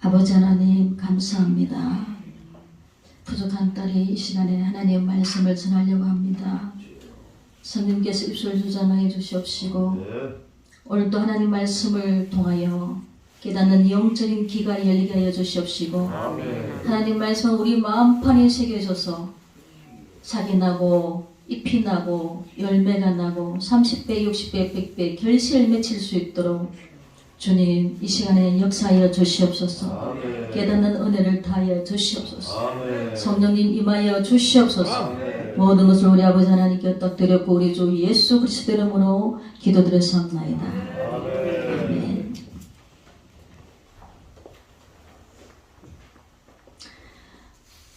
아버지 하나님 감사합니다. 부족한 딸이 이 시간에 하나님의 말씀을 전하려고 합니다. 성령께서 입술 주장하여 주시옵시고 오늘도 하나님 말씀을 통하여 깨닫는 영적인 귀가 열리게 하여 주시옵시고 하나님 말씀은 우리 마음판에 새겨져서 삭이 나고 잎이 나고 열매가 나고 30배, 60배, 100배 결실을 맺힐 수 있도록 주님 이 시간에 역사하여 주시옵소서. 깨닫는 은혜를 다하여 주시옵소서. 성령님 임하여 주시옵소서. 모든 것을 우리 아버지 하나님께 엎드렸고 우리 주 예수 그리스도 이름으로 기도드렸사옵나이다. 아멘.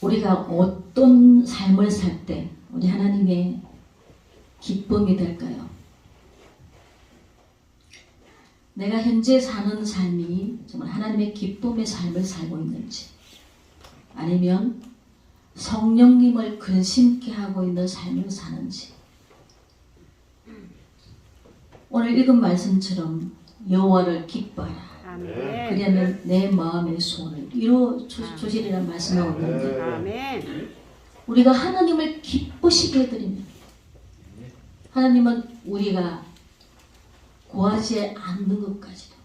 우리가 어떤 삶을 살 때 우리 하나님의 기쁨이 될까요? 내가 현재 사는 삶이 정말 하나님의 기쁨의 삶을 살고 있는지, 아니면 성령님을 근심케 하고 있는 삶을 사는지. 오늘 읽은 말씀처럼 여호와를 기뻐하라. 그러면 내 마음의 소원을 이루어 주시리라는 말씀하고 있는데, 우리가 하나님을 기쁘시게 해드리면 하나님은 우리가 구하지 않는 것까지도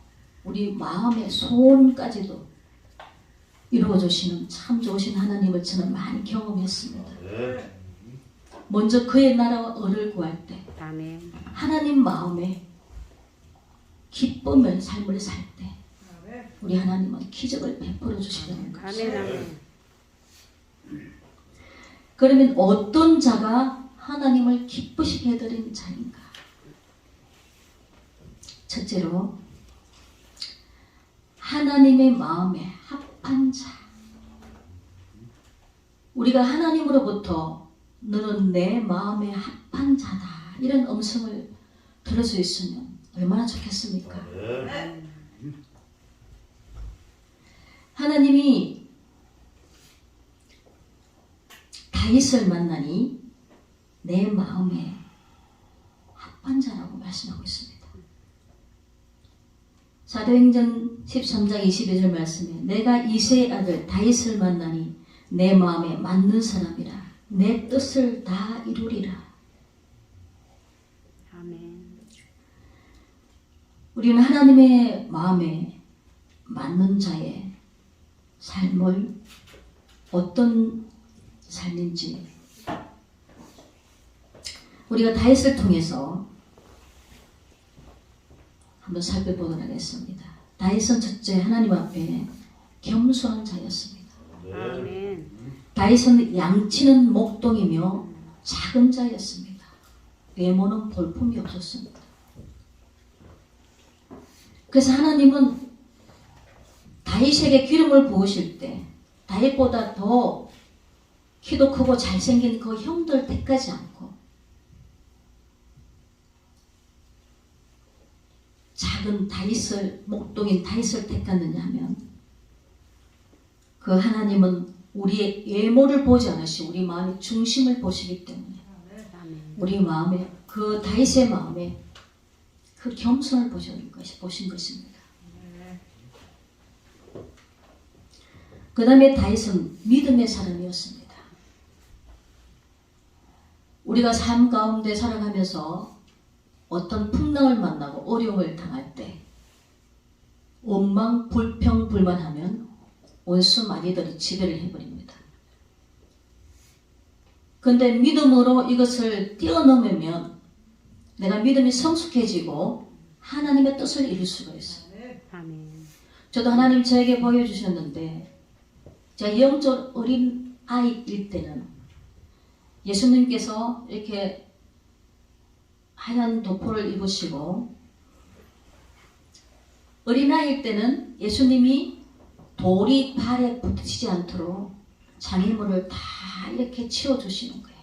우리 마음의 소원까지도 이루어주시는 참 좋으신 하나님을 저는 많이 경험했습니다. 먼저 그의 나라와 의를 구할 때 하나님 마음에 기쁨의 삶을 살 때 우리 하나님은 기적을 베풀어 주시려는 것입니다. 그러면 어떤 자가 하나님을 기쁘시게 해드리는 자인가? 첫째로 하나님의 마음에 합한 자. 우리가 하나님으로부터 너는 내 마음에 합한 자다 이런 음성을 들을 수 있으면 얼마나 좋겠습니까? 하나님이 다윗을 만나니 내 마음에 합한 자라고 말씀하고 있습니다. 사도행전 13장 22절 말씀에 내가 이새의 아들 다윗을 만나니 내 마음에 맞는 사람이라 내 뜻을 다 이루리라. 아멘. 우리는 하나님의 마음에 맞는 자의 삶을 어떤 삶인지 우리가 다윗을 통해서 한번 살펴보도록 하겠습니다. 다윗은 첫째 하나님 앞에 겸손한 자였습니다. 아멘. 다윗은 양치는 목동이며 작은 자였습니다. 외모는 볼품이 없었습니다. 그래서 하나님은 다윗에게 기름을 부으실 때 다윗보다 더 키도 크고 잘생긴 그 형들 택하지 않고 작은 다윗을 목동인 다윗을 택했느냐 하면 그 하나님은 우리의 외모를 보지 않으시고 우리 마음의 중심을 보시기 때문에 우리 마음에 그 다윗의 마음에 그 겸손을 보신 것입니다. 그 다음에 다윗은 믿음의 사람이었습니다. 우리가 삶 가운데 살아가면서 어떤 풍랑을 만나고 어려움을 당할 때 원망, 불평, 불만하면 원수 마귀들이 지배를 해버립니다. 그런데 믿음으로 이것을 뛰어넘으면 내가 믿음이 성숙해지고 하나님의 뜻을 이룰 수가 있어요. 아멘. 저도 하나님 저에게 보여주셨는데 제가 영적 어린 아이일 때는 예수님께서 이렇게 하얀 도포를 입으시고 어린아이일 때는 예수님이 돌이 발에 붙이지 않도록 장애물을 다 이렇게 치워주시는 거예요.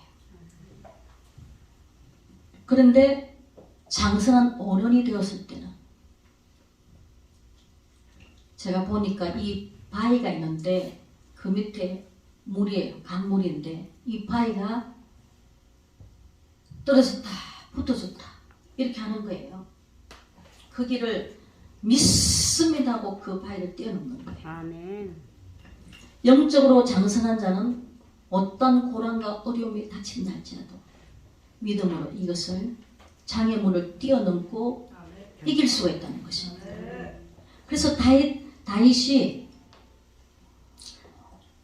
그런데 장성한 어른이 되었을 때는 제가 보니까 이 바위가 있는데 그 밑에 물이에요. 강물인데 이 바위가 떨어졌다 붙어졌다 이렇게 하는 거예요. 거기를 미스 맞습니다 하고 그 바위를 뛰어넘는 거예요. 아멘. 영적으로 장성한 자는 어떤 고난과 어려움이 닥친날지라도 믿음으로 이것을 장애물을 뛰어넘고 이길 수가 있다는 것입니다. 그래서 다윗이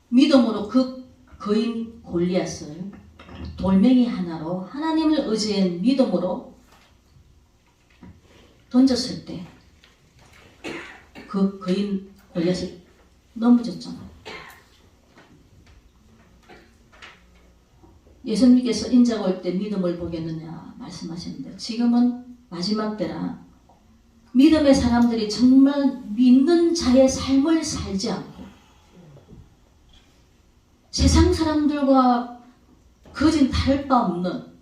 믿음으로 그 거인 골리앗을 돌멩이 하나로 하나님을 의지한 믿음으로 던졌을 때 그 거인 골리앗이 넘어졌잖아요. 예수님께서 인자가 올 때 믿음을 보겠느냐 말씀하셨는데 지금은 마지막 때라 믿음의 사람들이 정말 믿는 자의 삶을 살지 않고 세상 사람들과 거진 다를 바 없는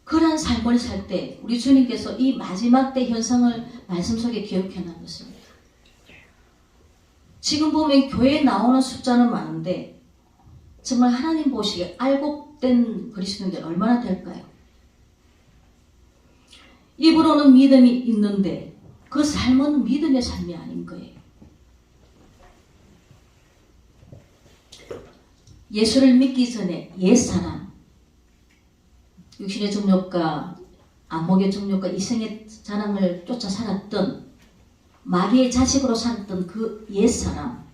그러한 삶을 살 때 우리 주님께서 이 마지막 때 현상을 말씀 속에 기억해 놨습니다. 지금 보면 교회에 나오는 숫자는 많은데 정말 하나님 보시기에 알곡된 그리스도인들 얼마나 될까요? 입으로는 믿음이 있는데 그 삶은 믿음의 삶이 아닌 거예요. 예수를 믿기 전에 옛사람, 육신의 정욕과 안목의 정욕과 이생의 자랑을 쫓아 살았던 마귀의 자식으로 살았던 그 옛사람,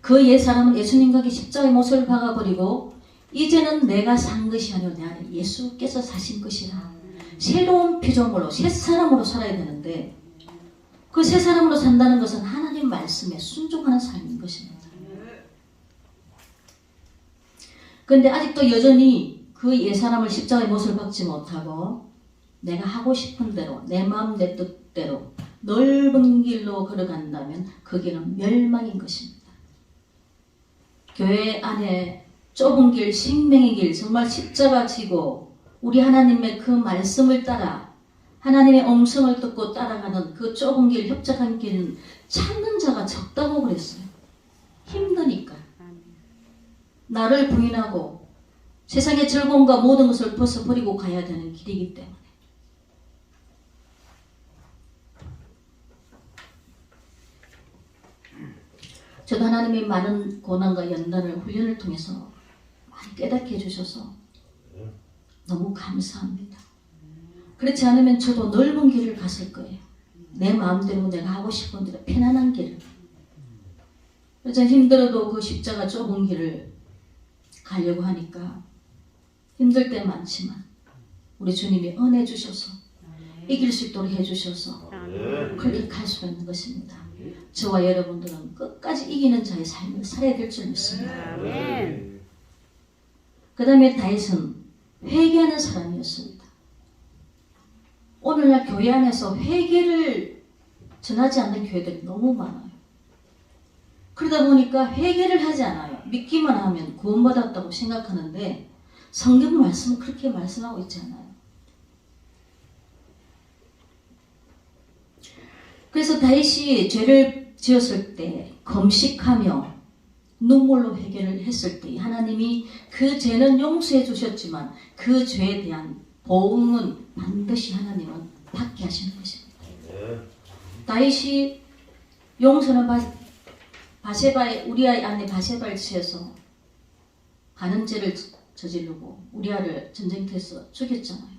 그 옛사람은 예수님과 십자가의 못을 박아버리고 이제는 내가 산 것이 아니오 내 안에 예수께서 사신 것이라 새로운 피조물로 새 사람으로 살아야 되는데 그 새 사람으로 산다는 것은 하나님 말씀에 순종하는 삶인 것입니다. 그런데 아직도 여전히 그 옛사람을 십자가의 못을 박지 못하고 내가 하고 싶은 대로 내 마음 내 뜻대로 넓은 길로 걸어간다면 그 길은 멸망인 것입니다. 교회 안에 좁은 길, 생명의 길, 정말 십자가 지고 우리 하나님의 그 말씀을 따라 하나님의 음성을 듣고 따라가는 그 좁은 길, 협착한 길은 찾는 자가 적다고 그랬어요. 힘드니까. 나를 부인하고 세상의 즐거움과 모든 것을 벗어버리고 가야 되는 길이기 때문에. 저도 하나님의 많은 고난과 연단을 훈련을 통해서 많이 깨닫게 해주셔서 너무 감사합니다. 그렇지 않으면 저도 넓은 길을 갔을 거예요. 내 마음대로 내가 하고 싶은 대로 편안한 길을. 그래서 힘들어도 그 십자가 좁은 길을 가려고 하니까 힘들 때 많지만 우리 주님이 은혜 주셔서 이길 수 있도록 해주셔서 그렇게 갈 수가 있는 것입니다. 저와 여러분들은 끝까지 이기는 자의 삶을 살아야 될 줄 믿습니다. 그 다음에 다윗은 회개하는 사람이었습니다. 오늘날 교회 안에서 회개를 전하지 않는 교회들이 너무 많아요. 그러다 보니까 회개를 하지 않아요. 믿기만 하면 구원받았다고 생각하는데 성경 말씀은 그렇게 말씀하고 있지 않아요. 그래서 다윗이 죄를 지었을 때 금식하며 눈물로 회개를 했을 때 하나님이 그 죄는 용서해 주셨지만 그 죄에 대한 보응은 반드시 하나님은 받게 하시는 것입니다. 다윗이 용서는 바세바의 우리아의 아내 바세바를 취해서 간음죄를 저지르고 우리아를 전쟁터에서 죽였잖아요.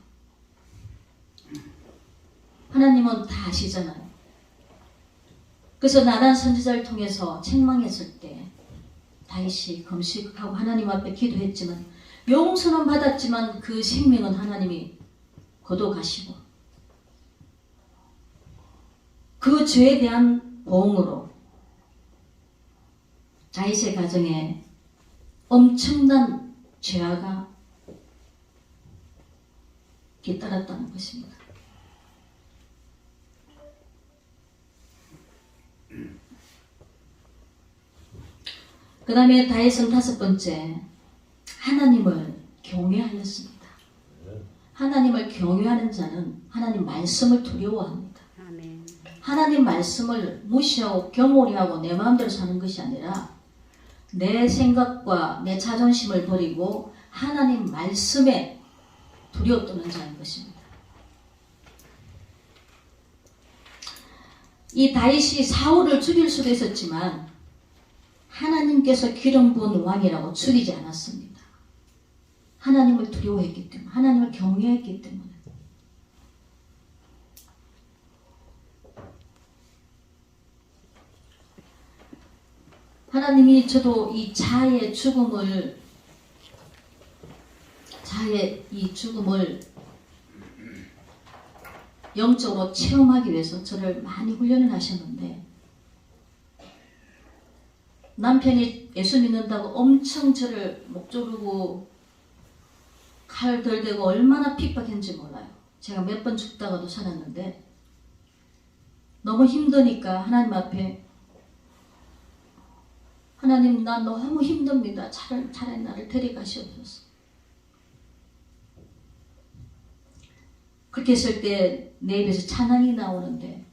하나님은 다 아시잖아요. 그래서 나단 선지자를 통해서 책망했을 때 다윗이 금식하고 하나님 앞에 기도했지만 용서는 받았지만 그 생명은 하나님이 거둬가시고 그 죄에 대한 보응으로 다윗의 가정에 엄청난 죄악가 뒤따랐다는 것입니다. 그 다음에 다윗은 5번째 하나님을 경외하였습니다. 하나님을 경외하는 자는 하나님 말씀을 두려워합니다. 하나님 말씀을 무시하고 경홀히하고 내 마음대로 사는 것이 아니라 내 생각과 내 자존심을 버리고 하나님 말씀에 두려워 떠는 자인 것입니다. 이 다윗이 사울을 죽일 수도 있었지만 하나님께서 기름 부은 왕이라고 죽이지 않았습니다. 하나님을 두려워했기 때문에, 하나님을 경외했기 때문에. 하나님이 저도 이 자아의 죽음을 영적으로 체험하기 위해서 저를 많이 훈련을 하셨는데, 남편이 예수 믿는다고 엄청 저를 목 조르고 칼 들대고 얼마나 핍박했는지 몰라요. 제가 몇 번 죽다가도 살았는데, 너무 힘드니까 하나님 앞에, 하나님 나 너무 힘듭니다. 차라리 나를 데려가시옵소서. 그렇게 했을 때 내 입에서 찬양이 나오는데,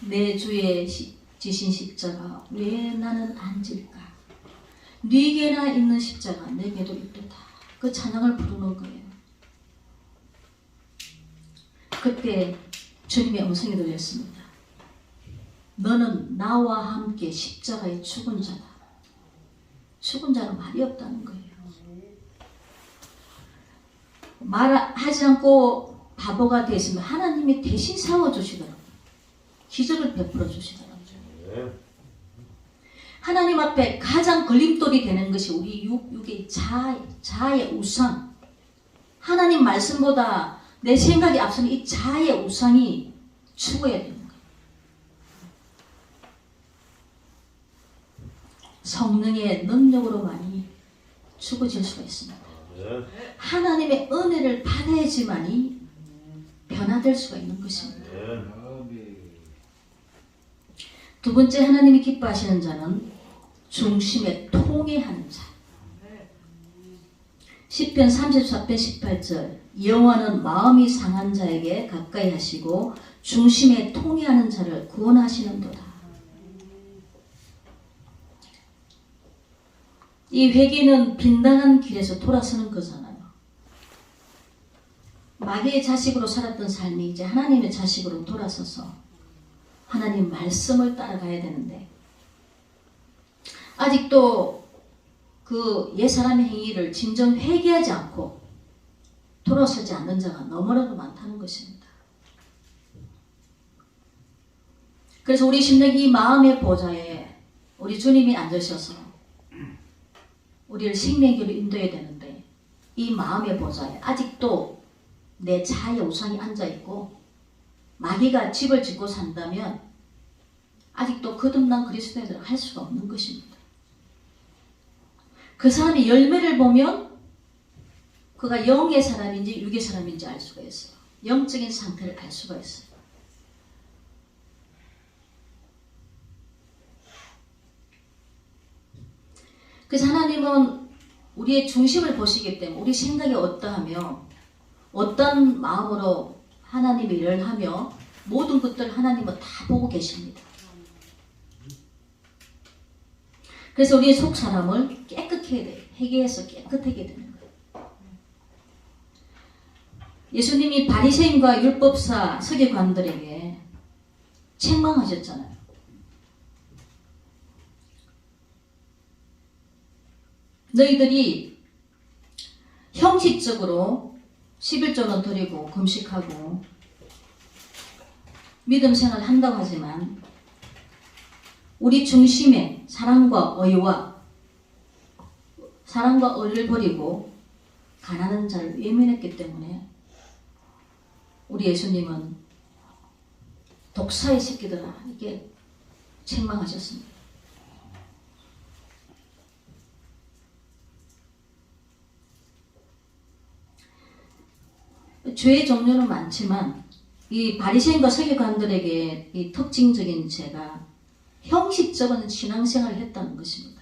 내 주의 지신 십자가 왜 나는 안 질까? 네게나 있는 십자가 내게도 있도다. 그 찬양을 부르는 거예요. 그때 주님의 음성이 들렸습니다. 너는 나와 함께 십자가에 죽은 자다. 죽은 자는 말이 없다는 거예요. 말하지 않고 바보가 되었으면 하나님이 대신 세워주시더라고요. 기적을 베풀어 주시더라고요. 하나님 앞에 가장 걸림돌이 되는 것이 우리 육의 자아의 우상. 하나님 말씀보다 내 생각이 앞서는 이 자아의 우상이 죽어야 되는 거예요. 성령의 능력으로만이 죽어질 수가 있습니다. 하나님의 은혜를 받아야지만이 변화될 수가 있는 것입니다. 두 번째, 하나님이 기뻐하시는 자는 중심에 통회하는 자. 시편 34편 18절, 여호와는 마음이 상한 자에게 가까이 하시고 중심에 통회하는 자를 구원하시는도다. 이 회개는 빈당한 길에서 돌아서는 거잖아요. 마귀의 자식으로 살았던 삶이 이제 하나님의 자식으로 돌아서서 하나님 말씀을 따라가야 되는데, 아직도 그 옛사람의 행위를 진정 회개하지 않고 돌아서지 않는 자가 너무나도 많다는 것입니다. 그래서 우리 심령 이 마음의 보좌에 우리 주님이 앉으셔서 우리를 생명길로 인도해야 되는데, 이 마음의 보좌에 아직도 내 자아의 우상이 앉아있고 마귀가 집을 짓고 산다면 아직도 거듭난 그리스도인들은 할 수가 없는 것입니다. 그 사람이 열매를 보면 그가 영의 사람인지 육의 사람인지 알 수가 있어요. 영적인 상태를 알 수가 있어요. 그래서 하나님은 우리의 중심을 보시기 때문에 우리 생각이 어떠하며 어떤 마음으로 하나님의 일을 하며 모든 것들을 하나님은 다 보고 계십니다. 그래서 우리의 속 사람을 깨끗게 해야 돼요. 회개해서 깨끗하게 되는 거예요. 예수님이 바리새인과 율법사 서기관들에게 책망하셨잖아요. 너희들이 형식적으로 11조는 드리고 금식하고 믿음 생활을 한다고 하지만 우리 중심에 사랑과 의를 버리고 가난한 자를 외면했기 때문에 우리 예수님은 독사의 새끼들아 이렇게 책망하셨습니다. 죄의 종류는 많지만 이 바리새인과 서기관들에게 이 특징적인 죄가 형식적인 신앙생활을 했다는 것입니다.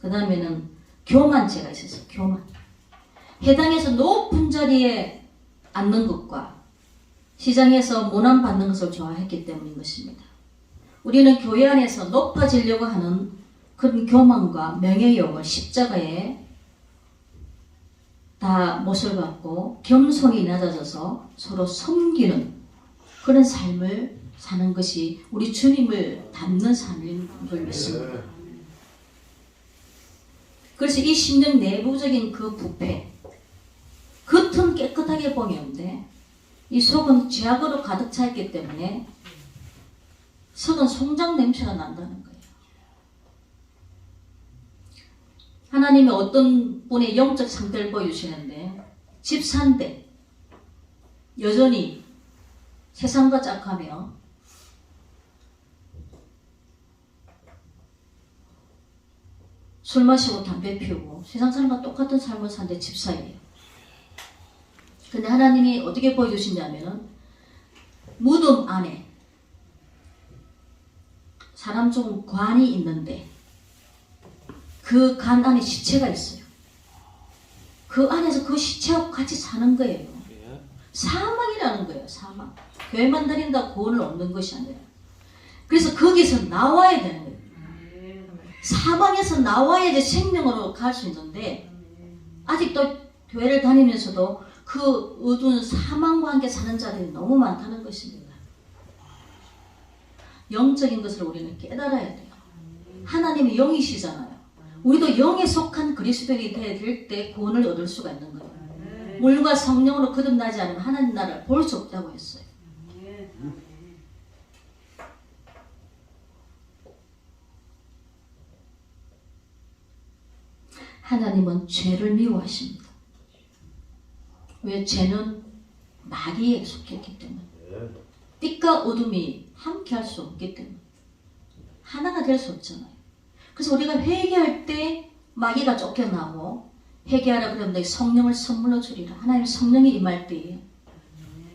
그 다음에는 교만죄가 있었어요. 교만. 회당에서 높은 자리에 앉는 것과 시장에서 모난받는 것을 좋아했기 때문인 것입니다. 우리는 교회 안에서 높아지려고 하는 그런 교만과 명예욕을 십자가에 다 못을 받고 겸손히 낮아져서 서로 섬기는 그런 삶을 사는 것이 우리 주님을 닮는 삶인 줄 믿습니다. 그래서 이 심령 내부적인 그 부패, 겉은 깨끗하게 보이는데 이 속은 죄악으로 가득 차 있기 때문에 속은 송장 냄새가 난다는 거예요. 하나님이 어떤 분의 영적 상태를 보여주시는데 집사인데 여전히 세상과 짝하며 술 마시고 담배 피우고 세상 사람과 똑같은 삶을 사는데 집사예요. 근데 하나님이 어떻게 보여주시냐면은 무덤 안에 사람 중 관이 있는데 그 간 안에 시체가 있어요. 그 안에서 그 시체하고 같이 사는 거예요. 사망이라는 거예요. 사망. 교회만 다닌다 구원을 얻는 것이 아니라. 그래서 거기서 나와야 되는 거예요. 사망에서 나와야 이제 생명으로 갈 수 있는데 아직도 교회를 다니면서도 그 어두운 사망과 함께 사는 자들이 너무 많다는 것입니다. 영적인 것을 우리는 깨달아야 돼요. 하나님이 영이시잖아요. 우리도 영에 속한 그리스도인이 될 때 구원을 얻을 수가 있는 거예요. 물과 성령으로 거듭나지 않으면 하나님 나라를 볼 수 없다고 했어요. 하나님은 죄를 미워하십니다. 왜? 죄는 마귀에 속했기 때문에. 빛과 어둠이 함께 할 수 없기 때문에. 하나가 될 수 없잖아요. 그래서 우리가 회개할 때 마귀가 쫓겨나고 회개하라 그러면 성령을 선물로 주리라. 하나님의 성령이 임할 때에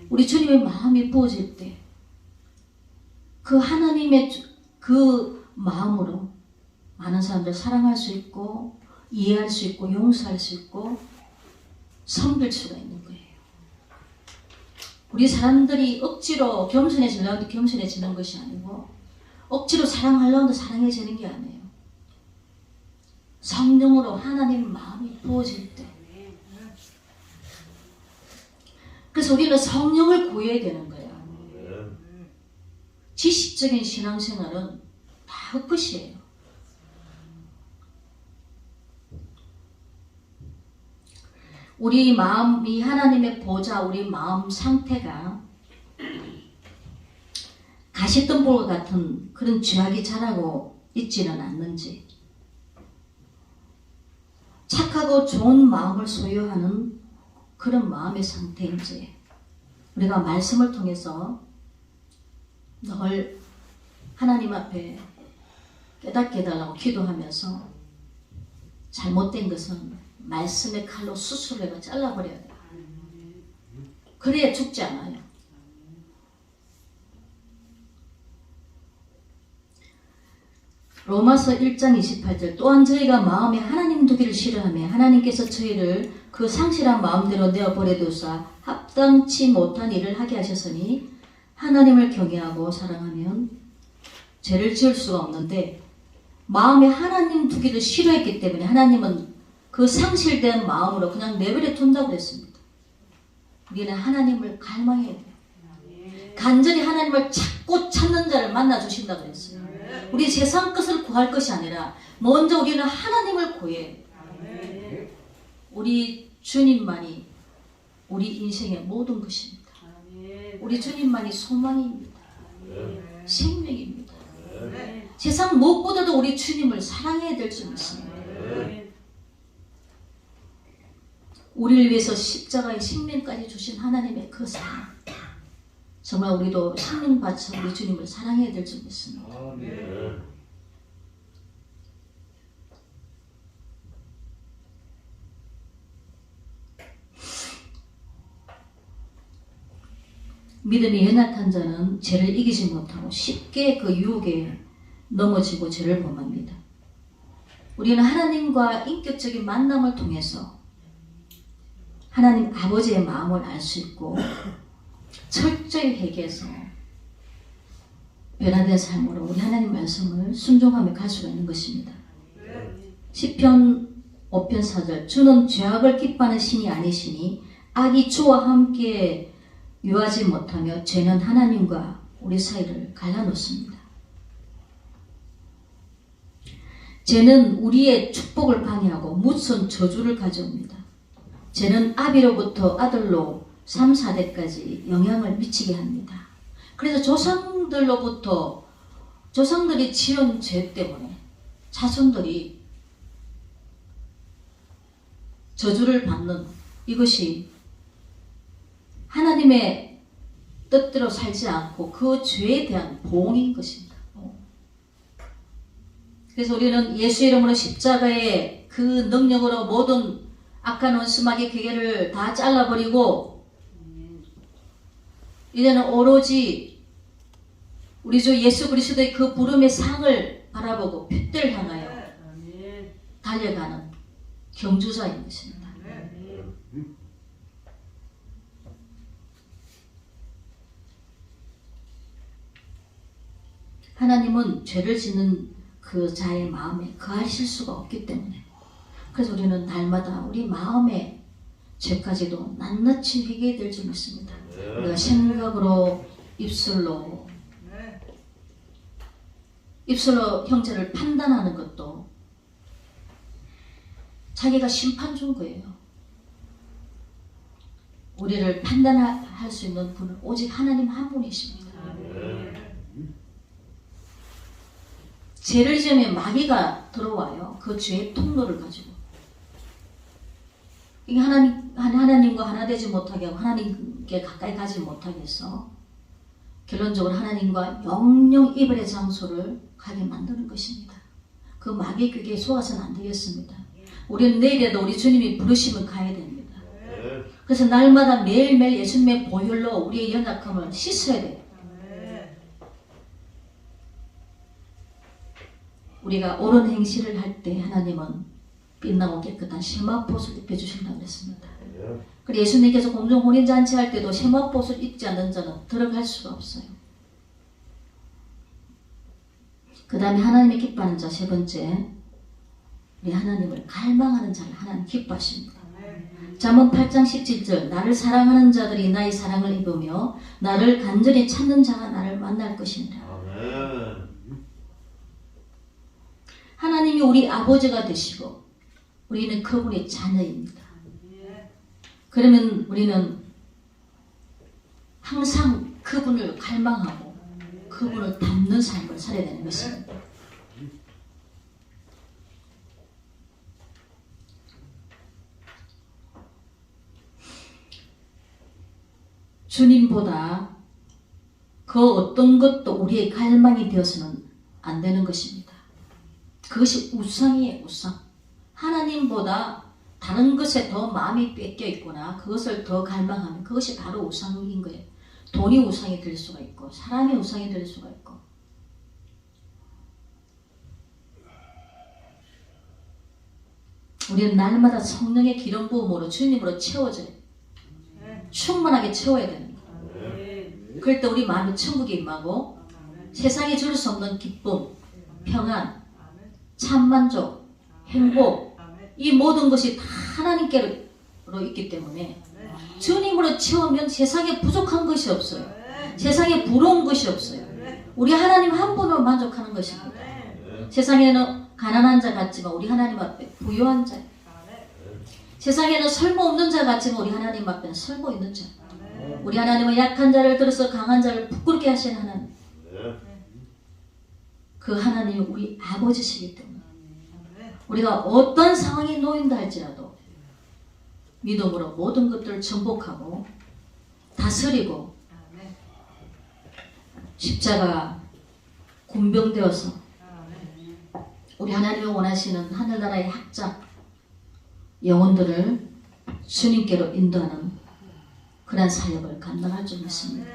우리 주님의 마음이 부어질 때 그 하나님의 그 마음으로 많은 사람들 사랑할 수 있고 이해할 수 있고 용서할 수 있고 섬길 수가 있는 거예요. 우리 사람들이 억지로 겸손해지려고 해도 겸손해지는 것이 아니고 억지로 사랑하려고 해도 사랑해지는 게 아니에요. 성령으로 하나님 마음이 부어질 때. 그래서 우리는 성령을 구해야 되는 거예요. 지식적인 신앙생활은 다 헛것이에요. 우리 마음이 하나님의 보좌, 우리 마음 상태가 가시덤불과 같은 그런 죄악이 자라고 있지는 않는지, 착하고 좋은 마음을 소유하는 그런 마음의 상태인지 우리가 말씀을 통해서 늘 하나님 앞에 깨닫게 해달라고 기도하면서 잘못된 것은 말씀의 칼로 수술해서 잘라버려야 돼요. 그래야 죽지 않아요. 로마서 1장 28절 또한 저희가 마음에 하나님 두기를 싫어하며 하나님께서 저희를 그 상실한 마음대로 내어버려두사 합당치 못한 일을 하게 하셨으니 하나님을 경외하고 사랑하면 죄를 지을 수가 없는데 마음에 하나님 두기를 싫어했기 때문에 하나님은 그 상실된 마음으로 그냥 내버려 둔다고 그랬습니다. 우리는 하나님을 갈망해야 돼요. 간절히 하나님을 찾고 찾는 자를 만나 주신다고 그랬어요. 우리 세상 것을 구할 것이 아니라 먼저 우리는 하나님을 구해야 돼요. 우리 주님만이 우리 인생의 모든 것입니다. 우리 주님만이 소망입니다. 생명입니다. 세상 무엇보다도 우리 주님을 사랑해야 될 줄 믿습니다. 우리를 위해서 십자가의 생명까지 주신 하나님의 그 사랑, 정말 우리도 생명 바쳐 우리 주님을 사랑해야 될 줄 믿습니다. 믿음이 연약한 자는 죄를 이기지 못하고 쉽게 그 유혹에 넘어지고 죄를 범합니다. 우리는 하나님과 인격적인 만남을 통해서 하나님 아버지의 마음을 알 수 있고 철저히 회개해서 변화된 삶으로 우리 하나님 말씀을 순종하며 갈 수가 있는 것입니다. 시편 5편 4절 주는 죄악을 기뻐하는 신이 아니시니 악이 주와 함께 유하지 못하며 죄는 하나님과 우리 사이를 갈라놓습니다. 죄는 우리의 축복을 방해하고 무선 저주를 가져옵니다. 죄는 아비로부터 아들로 3, 4대까지 영향을 미치게 합니다. 그래서 조상들이 지은 죄 때문에 자손들이 저주를 받는, 이것이 하나님의 뜻대로 살지 않고 그 죄에 대한 보응인 것입니다. 그래서 우리는 예수 이름으로 십자가의 그 능력으로 모든 악한 원수마귀 기계를 다 잘라버리고 이제는 오로지 우리 주 예수 그리스도의 그 부름의 상을 바라보고 핏대를 향하여 달려가는 경주자인 것입니다. 하나님은 죄를 짓는 그 자의 마음에 거하실 수가 없기 때문에, 그래서 우리는 날마다 우리 마음의 죄까지도 낱낱이 회개해야 될 줄 믿습니다. 우리가 생각으로 입술로 형제를 판단하는 것도 자기가 심판 준 거예요. 우리를 판단할 수 있는 분은 오직 하나님 한 분이십니다. 죄를 지으면 마귀가 들어와요. 그 죄의 통로를 가지고. 이게 하나님과 하나 되지 못하게 하고 하나님께 가까이 가지 못하게 해서 결론적으로 하나님과 영영 이별의 장소를 가게 만드는 것입니다. 그 마귀의 그게 속아서는 안 되겠습니다. 우리는 내일에도 우리 주님이 부르시면 가야 됩니다. 그래서 날마다 매일매일 예수님의 보혈로 우리의 연약함을 씻어야 돼요. 우리가 옳은 행실을 할 때 하나님은 빛나고 깨끗한 세마포옷을 입혀주신다고 했습니다. 그리고 예수님께서 공중 혼인잔치 할 때도 세마포옷을 입지 않는 자는 들어갈 수가 없어요. 그 다음에 하나님이 기뻐하는 자 세 번째, 우리 하나님을 갈망하는 자를 하나님 기뻐하십니다. 잠언 8장 17절, 나를 사랑하는 자들이 나의 사랑을 입으며 나를 간절히 찾는 자가 나를 만날 것이니라. 하나님이 우리 아버지가 되시고 우리는 그분의 자녀입니다. 그러면 우리는 항상 그분을 갈망하고 그분을 닮는 삶을 살아야 되는 것입니다. 주님보다 그 어떤 것도 우리의 갈망이 되어서는 안 되는 것입니다. 그것이 우상이에요. 우상. 하나님보다 다른 것에 더 마음이 뺏겨 있거나 그것을 더 갈망하면 그것이 바로 우상인 거예요. 돈이 우상이 될 수가 있고 사람이 우상이 될 수가 있고. 우리는 날마다 성령의 기름 부음으로 주님으로 채워져요. 충만하게 채워야 됩니다. 그럴 때 우리 마음이 천국에 임하고 세상에 줄 수 없는 기쁨, 평안, 참만족, 행복, 이 모든 것이 다 하나님께로 있기 때문에 주님으로 채우면 세상에 부족한 것이 없어요. 세상에 부러운 것이 없어요. 우리 하나님 한 분으로 만족하는 것입니다. 세상에는 가난한 자 같지만 우리 하나님 앞에 부유한 자, 세상에는 설모없는 자 같지만 우리 하나님 앞에는 설모 있는 자. 우리 하나님은 약한 자를 들어서 강한 자를 부끄럽게 하시는 하나님. 그 하나님이 우리 아버지시기 때문에 우리가 어떤 상황에 놓인다 할지라도 믿음으로 모든 것들을 정복하고 다스리고 십자가 군병되어서 우리 하나님이 원하시는 하늘나라의 학자 영혼들을 주님께로 인도하는 그런 사역을 감당할 줄 믿습니다.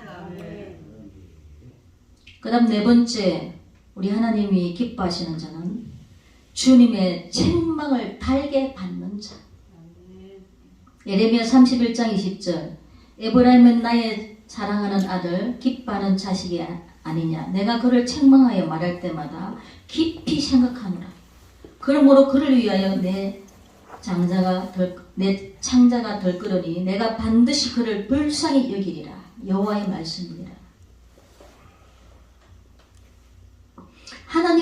그 다음 네 번째, 우리 하나님이 기뻐하시는 자는 주님의 책망을 달게 받는 자. 예레미야 31장 20절, 에브라임은 나의 사랑하는 아들, 기뻐하는 자식이 아니냐. 내가 그를 책망하여 말할 때마다 깊이 생각하노라. 그러므로 그를 위하여 내 창자가 덜 끓으니 내가 반드시 그를 불쌍히 여기리라. 여호와의 말씀이니라.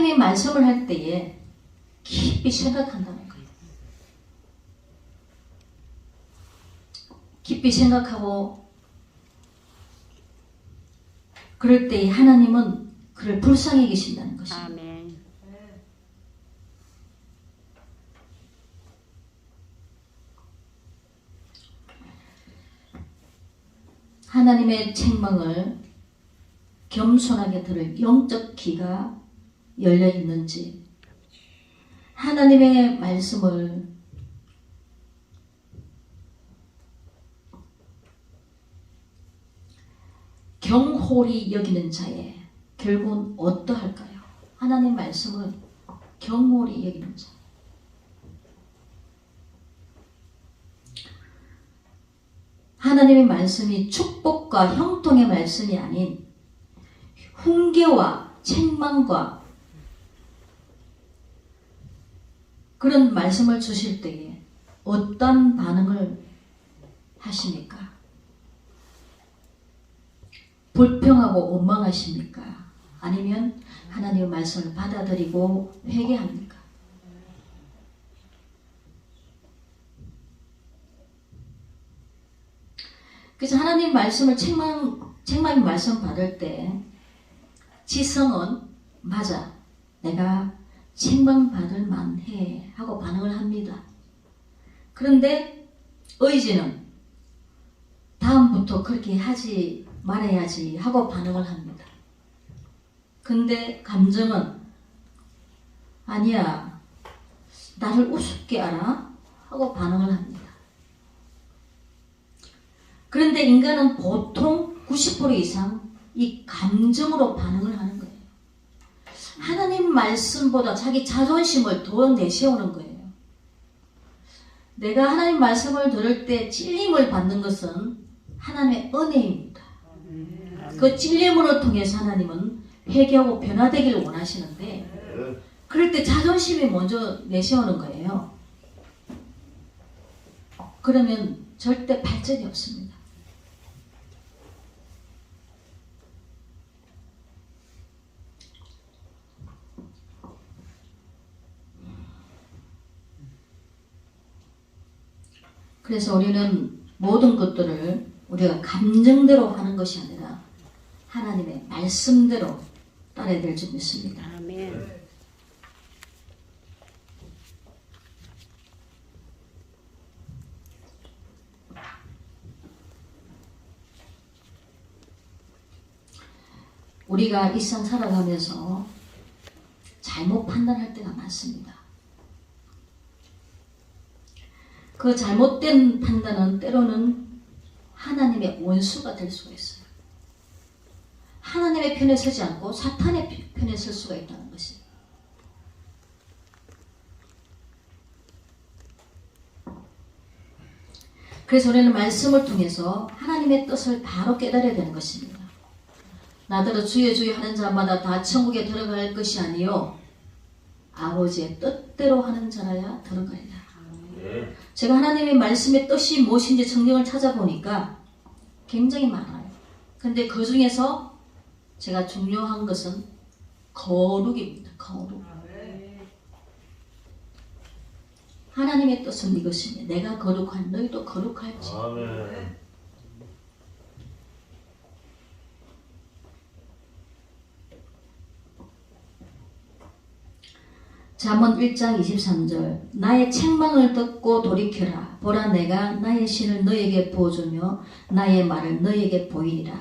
하나님의 말씀을 할 때에 깊이 생각한다는 거예요. 깊이 생각하고 그럴 때 하나님은 그를 불쌍히 계신다는 것입니다. 아멘. 하나님의 책망을 겸손하게 들을 영적 귀가 열려 있는지, 하나님의 말씀을 경홀히 여기는 자에 결국은 어떠할까요? 하나님 말씀을 경홀히 여기는 자. 하나님의 말씀이 축복과 형통의 말씀이 아닌 훈계와 책망과 그런 말씀을 주실 때에 어떤 반응을 하십니까? 불평하고 원망하십니까? 아니면 하나님의 말씀을 받아들이고 회개합니까? 그래서 하나님 말씀을 책망의 말씀 받을 때 지성은 맞아, 내가 책망받을 만해 하고 반응을 합니다. 그런데 의지는 다음부터 그렇게 하지 말아야지 하고 반응을 합니다. 근데 감정은 아니야, 나를 우습게 알아 하고 반응을 합니다. 그런데 인간은 보통 90% 이상 이 감정으로 반응을 하는 거예요. 하나님 말씀보다 자기 자존심을 더 내세우는 거예요. 내가 하나님 말씀을 들을 때 찔림을 받는 것은 하나님의 은혜입니다. 그 찔림을 통해서 하나님은 회개하고 변화되기를 원하시는데, 그럴 때 자존심이 먼저 내세우는 거예요. 그러면 절대 발전이 없습니다. 그래서 우리는 모든 것들을 우리가 감정대로 하는 것이 아니라 하나님의 말씀대로 따라야 될 줄 믿습니다. 아멘. 우리가 일상 살아가면서 잘못 판단할 때가 많습니다. 그 잘못된 판단은 때로는 하나님의 원수가 될 수가 있어요. 하나님의 편에 서지 않고 사탄의 편에 설 수가 있다는 것이에요. 그래서 우리는 말씀을 통해서 하나님의 뜻을 바로 깨달아야 되는 것입니다. 나더러 주여 주여 하는 자마다 다 천국에 들어갈 것이 아니요 아버지의 뜻대로 하는 자라야 들어가리라. 제가 하나님의 말씀의 뜻이 무엇인지 성경을 찾아보니까 굉장히 많아요. 근데 그 중에서 제가 중요한 것은 거룩입니다. 거룩. 하나님의 뜻은 이것이니 내가 거룩한 너희도 거룩할지. 아멘. 잠언 1장 23절 나의 책망을 듣고 돌이켜라. 보라 내가 나의 신을 너에게 부어주며 나의 말을 너에게 보이리라.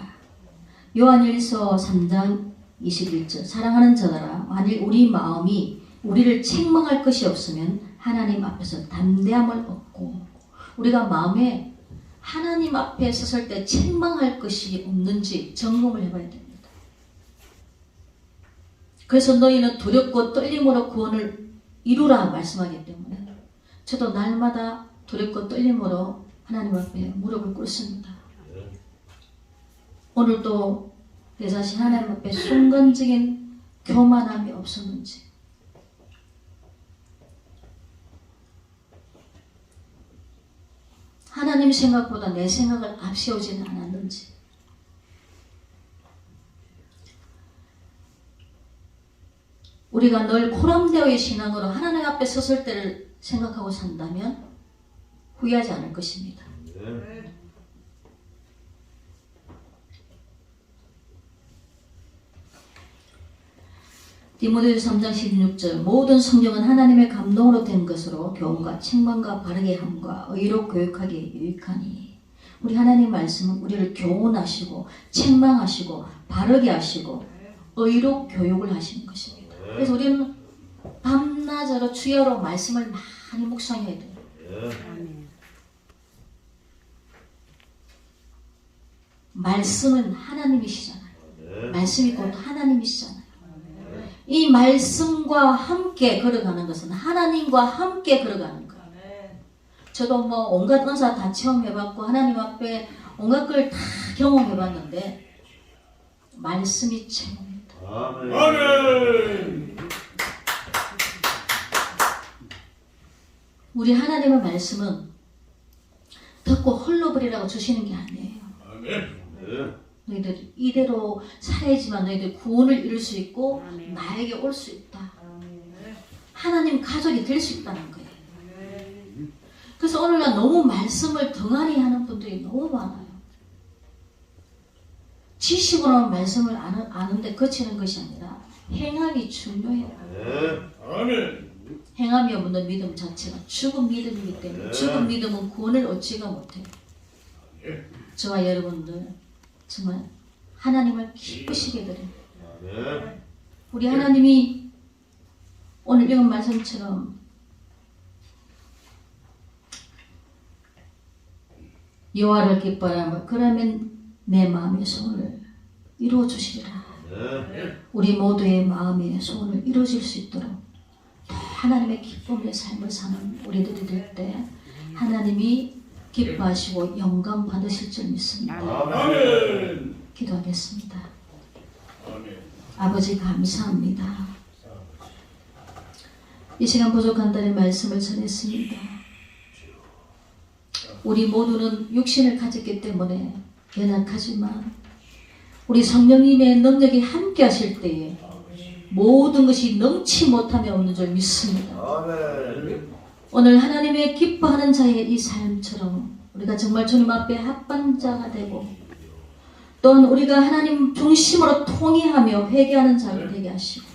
요한일서 3장 21절 사랑하는 자들아 만일 우리 마음이 우리를 책망할 것이 없으면 하나님 앞에서 담대함을 얻고, 우리가 마음에 하나님 앞에 섰을 때 책망할 것이 없는지 점검을 해봐야 됩니다. 그래서 너희는 두렵고 떨림으로 구원을 이루라 말씀하기 때문에 저도 날마다 두렵고 떨림으로 하나님 앞에 무릎을 꿇습니다. 오늘도 내 자신 하나님 앞에 순간적인 교만함이 없었는지, 하나님 생각보다 내 생각을 앞세우지는 않았는지, 우리가 늘 코람되어의 신앙으로 하나님 앞에 섰을 때를 생각하고 산다면 후회하지 않을 것입니다. 디모데후서 3장 16절 모든 성경은 하나님의 감동으로 된 것으로 교훈과 책망과 바르게 함과 의로 교육하기에 유익하니. 우리 하나님 말씀은 우리를 교훈하시고 책망하시고 바르게 하시고 의로 교육을 하시는 것입니다. 그래서 우리는 밤낮으로 주야로 말씀을 많이 묵상해야 돼요. 말씀은 하나님이시잖아요. 말씀이 곧 하나님이시잖아요. 이 말씀과 함께 걸어가는 것은 하나님과 함께 걸어가는 거예요. 저도 뭐 온갖 은사 다 체험해봤고 하나님 앞에 온갖 걸 다 경험해봤는데 말씀이 최고입니다. 아멘. 우리 하나님의 말씀은 듣고 흘러버리라고 주시는 게 아니에요. 너희들 이대로 살아야지만 너희들 구원을 이룰 수 있고 나에게 올 수 있다. 하나님 가족이 될 수 있다는 거예요. 그래서 오늘날 너무 말씀을 등한히 하는 분들이 너무 많아요. 지식으로는 말씀을 아는데 거치는 것이 아니라 행함이 중요해요. 행함이 없는 믿음 자체가 죽은 믿음이기 때문에 죽은 믿음은 구원을 얻지가 못해요. 저와 여러분들 정말 하나님을 기쁘시게 드려요. 우리 하나님이 오늘 읽은 말씀처럼 여호와를 기뻐하라. 그러면 내 마음의 소원을 이루어 주시리라. 우리 모두의 마음의 소원을 이루어질 수 있도록 더 하나님의 기쁨의 삶을 사는 우리들이 될 때 하나님이 기뻐하시고 영광 받으실 줄 믿습니다. 아멘. 기도하겠습니다. 아멘. 아버지 감사합니다. 이 시간 부족한다는 말씀을 전했습니다. 우리 모두는 육신을 가졌기 때문에 연약하지만 우리 성령님의 능력이 함께 하실 때에 모든 것이 넘치 못함이 없는 줄 믿습니다. 아멘. 오늘 하나님의 기뻐하는 자의 이 삶처럼 우리가 정말 주님 앞에 합반자가 되고 또한 우리가 하나님 중심으로 통회하며 회개하는 자가 되게 하시고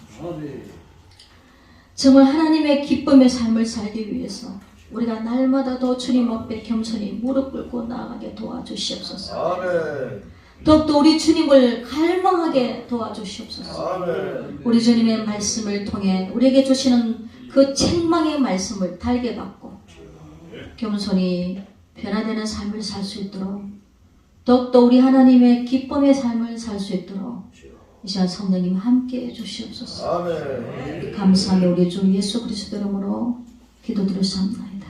정말 하나님의 기쁨의 삶을 살기 위해서 우리가 날마다 더 주님 앞에 겸손히 무릎 꿇고 나아가게 도와주시옵소서. 더욱더 우리 주님을 갈망하게 도와주시옵소서. 우리 주님의 말씀을 통해 우리에게 주시는 그 책망의 말씀을 달게 받고 겸손히 변화되는 삶을 살 수 있도록 더욱더 우리 하나님의 기쁨의 삶을 살 수 있도록 이 시간 성령님 함께해 주시옵소서. 감사하며 우리 주 예수 그리스도 이름으로 기도드렸사옵나이다.